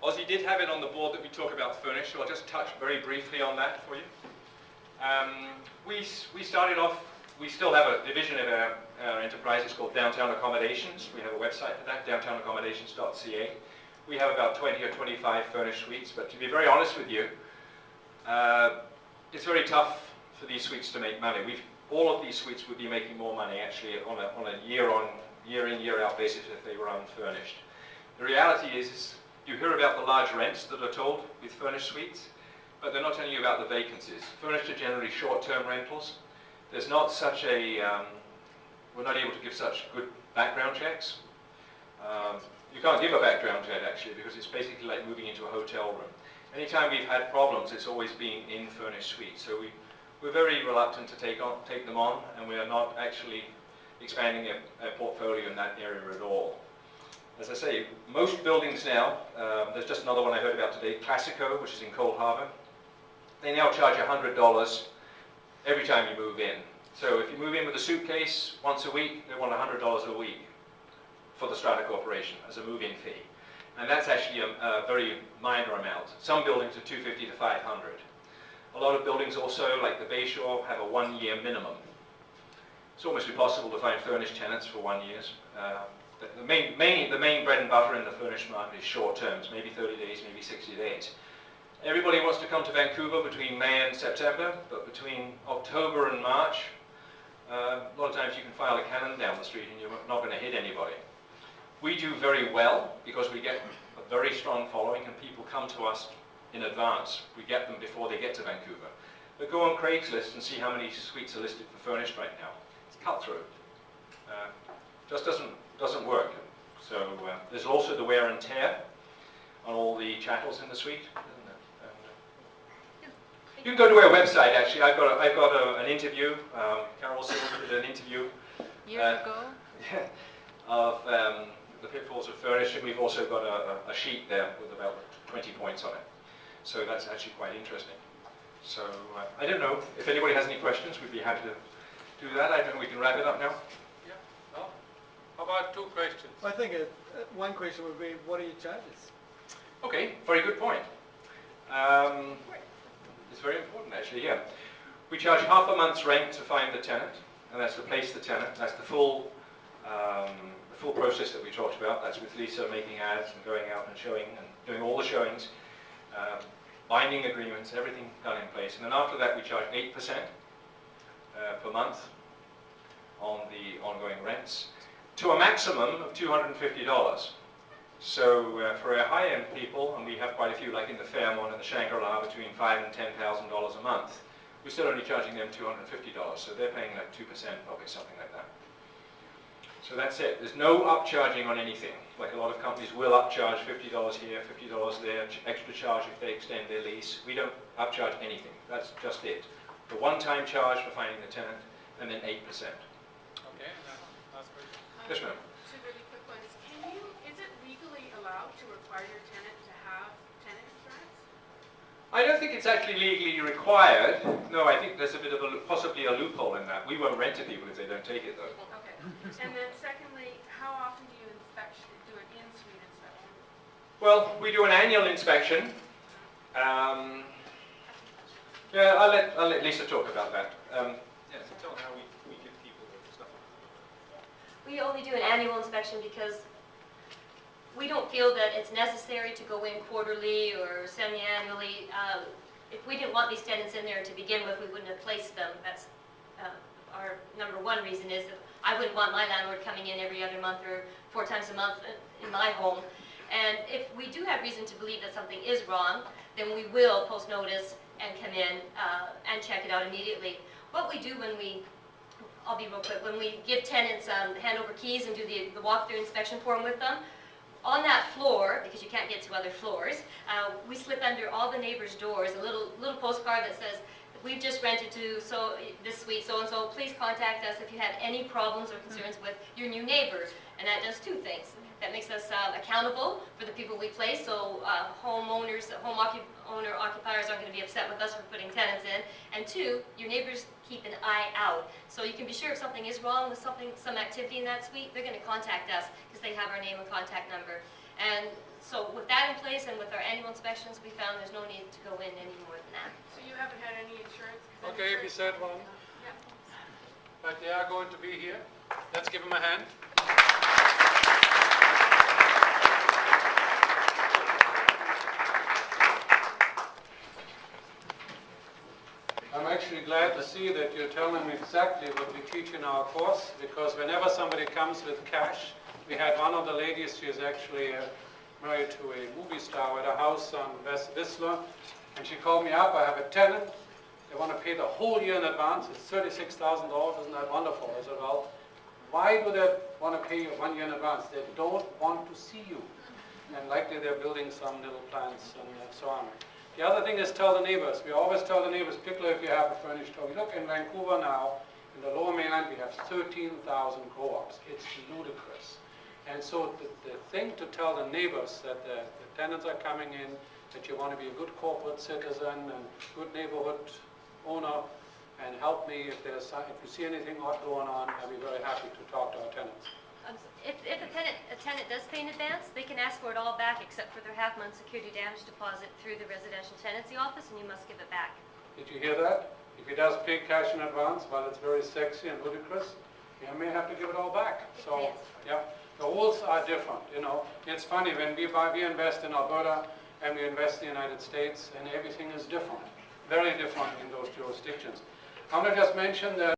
Ozzie did have it on the board that we talk about furnished, so I'll just touch very briefly on that for you. We started off, we still have a division of our enterprise. It's called Downtown Accommodations. We have a website for that, downtownaccommodations.ca. We have about 20 or 25 furnished suites, but to be very honest with you, it's very tough for these suites to make money. All of these suites would be making more money actually on a year in, year out basis if they were unfurnished. The reality is you hear about the large rents that are told with furnished suites, but they're not telling you about the vacancies. Furnished are generally short-term rentals. There's not such a, we're not able to give such good background checks. You can't give a background check actually because it's basically like moving into a hotel room. Anytime we've had problems, it's always been in furnished suites. So we're very reluctant to take them on, and we are not actually expanding a portfolio in that area at all. As I say, most buildings now, there's just another one I heard about today, Classico, which is in Cold Harbor. They now charge $100 every time you move in. So if you move in with a suitcase once a week, they want $100 a week for the strata corporation as a move-in fee. And that's actually a very minor amount. Some buildings are $250 to $500. A lot of buildings also, like the Bayshore, have a 1-year minimum. It's almost impossible to find furnished tenants for 1 year. The main bread and butter in the furnished market is short terms, maybe 30 days, maybe 60 days. Everybody wants to come to Vancouver between May and September, but between October and March, a lot of times you can file a cannon down the street and you're not going to hit anybody. We do very well because we get a very strong following and people come to us in advance. We get them before they get to Vancouver. But go on Craigslist and see how many suites are listed for furnished right now. It's cutthroat. Just doesn't work. So there's also the wear and tear on all the chattels in the suite. You can go to our website. Actually, I've got an interview. Carol Silver did an interview years ago. Of the pitfalls of furnish, and we've also got a sheet there with about 20 points on it. So that's actually quite interesting. So I don't know if anybody has any questions. We'd be happy to do that. I think we can wrap it up now. Yeah. Well, how about 2 questions? I think one question would be, what are your charges? Okay, very good point. It's very important actually, yeah. We charge half a month's rent to find the tenant, and that's to place the tenant. That's the full process that we talked about. That's with Lisa making ads and going out and showing and doing all the showings, binding agreements, everything done in place. And then after that we charge 8% per month on the ongoing rents to a maximum of $250. So for our high-end people, and we have quite a few like in the Fairmont and the Shangri-La between $5,000 and $10,000 a month, we're still only charging them $250. So they're paying like 2%, probably something like that. So that's it. There's no upcharging on anything. Like a lot of companies will upcharge $50 here, $50 there, extra charge if they extend their lease. We don't upcharge anything. That's just it. The one-time charge for finding the tenant, and then 8%. Okay, last question. Yes, ma'am. 2 really quick ones. Is it legally allowed to require your tenant to have tenant insurance? I don't think it's actually legally required. No, I think there's a bit of possibly a loophole in that. We won't rent to people if they don't take it, though. Okay. And then secondly, how often do you do an in-suite inspection? Well, we do an annual inspection. Yeah, I'll let Lisa talk about that. Yeah, so tell them how we give people the stuff. We only do an annual inspection because we don't feel that it's necessary to go in quarterly or semi-annually. If we didn't want these tenants in there to begin with, we wouldn't have placed them. That's our number 1 reason is that I wouldn't want my landlord coming in every other month or 4 times a month in my home. And if we do have reason to believe that something is wrong, then we will post notice and come in and check it out immediately. What we do when I'll be real quick, when we give tenants hand over keys and do the walkthrough inspection form with them, on that floor, because you can't get to other floors, we slip under all the neighbors' doors a little postcard that says, we've just rented to this suite so-and-so, please contact us if you have any problems or concerns with your new neighbors. And that does 2 things. That makes us accountable for the people we place, so occupiers aren't going to be upset with us for putting tenants in. And 2, your neighbors keep an eye out. So you can be sure if something is wrong with some activity in that suite, they're going to contact us because they have our name and contact number. And so with that in place and with our annual inspections, we found there's no need to go in any more than that. So you haven't had any insurance? 'Cause then Okay, we insurance- said one, Yeah. but they are going to be here. Let's give them a hand. I'm actually glad to see that you're telling me exactly what we teach in our course, because whenever somebody comes with cash, we had one of the ladies, she is actually married to a movie star at a house on West Whistler, and she called me up, I have a tenant, they want to pay the whole year in advance, it's $36,000, isn't that wonderful? I said, well, why do they want to pay you 1 year in advance? They don't want to see you. And likely they're building some little plants and so on. The other thing is tell the neighbors. We always tell the neighbors, particularly if you have a furnished home. Look, in Vancouver now, in the Lower Mainland, we have 13,000 co-ops. It's ludicrous. And so the thing to tell the neighbors that the tenants are coming in, that you want to be a good corporate citizen and good neighborhood owner, and help me if you see anything odd going on, I'll be very happy to talk to our tenants. If a tenant does pay in advance, they can ask for it all back except for their half-month security damage deposit through the residential tenancy office, and you must give it back. Did you hear that? If he does pay cash in advance, while it's very sexy and ludicrous, he may have to give it all back. So, yeah, the rules are different, you know. It's funny, when we invest in Alberta and we invest in the United States, and everything is different, very different in those jurisdictions. I want to just mention that